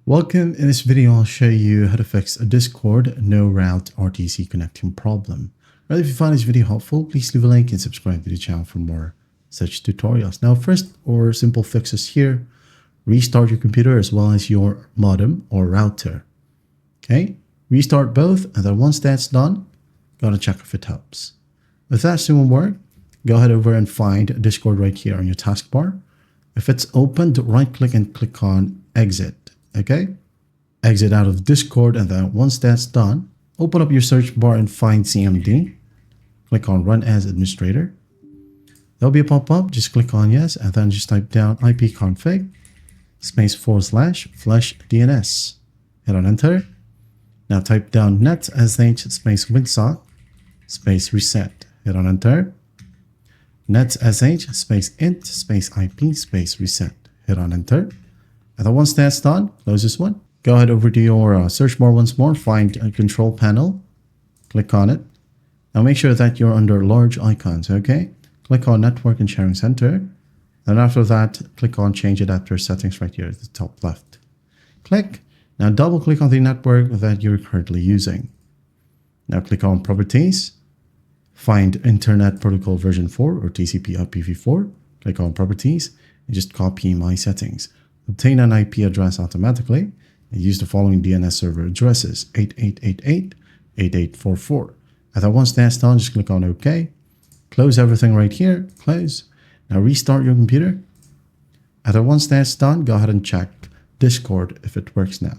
Welcome. In this video, I'll show you how to fix a Discord no route RTC connecting problem. If you find this video helpful, please leave a like and subscribe to the channel for more such tutorials. Now, first, or simple fixes here, restart your computer as well as your modem or router. Okay, restart both, and then once that's done, gotta check if it helps. If that still won't work, go ahead over and find Discord right here on your taskbar. If it's opened, right click and click on exit. Okay, exit out of Discord, and then once that's done, open up your search bar and find CMD. Click on Run as Administrator. There'll be a pop-up. Just click on Yes, and then just type down ipconfig /flash DNS. Hit on Enter. Now type down netsh space windsock space reset. Hit on Enter. netsh space int space IP space reset. Hit on Enter. And then once that's done, close this one. Go ahead over to your search bar once more, find a control panel, click on it. Now make sure that you're under large icons, okay? Click on Network and Sharing Center. And after that, click on Change Adapter Settings right here at the top left. Click. Now double click on the network that you're currently using. Now click on Properties. Find Internet Protocol version 4 or TCP IPv4. Click on Properties and just copy my settings. Obtain an IP address automatically and use the following DNS server addresses: 8888, 8844. And then once that's done, just click on OK. Close everything right here. Close. Now restart your computer. And then once that's done, go ahead and check Discord if it works now.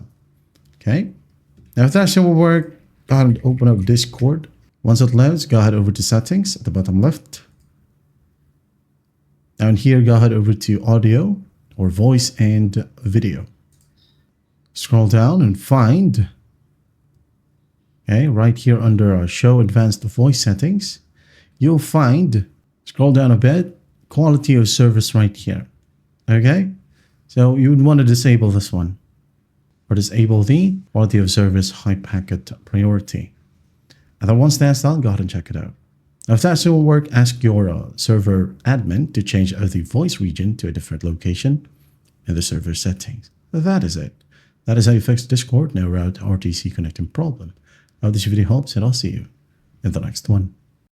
Okay. Now if that still will work, go ahead and open up Discord. Once it loads, go ahead over to Settings at the bottom left. Down here, go ahead over to Audio or Voice and Video. Scroll down and find, okay, right here under Show Advanced Voice Settings, you'll find, scroll down a bit, Quality of Service right here. Okay, so you would want to disable this one, or disable the Quality of Service High Packet Priority. And then once that's done, go ahead and check it out. Now, if that still will work, ask your server admin to change the voice region to a different location in the server settings. That is it. That is how you fix Discord no route RTC connecting problem. I hope this video helps, and I'll see you in the next one.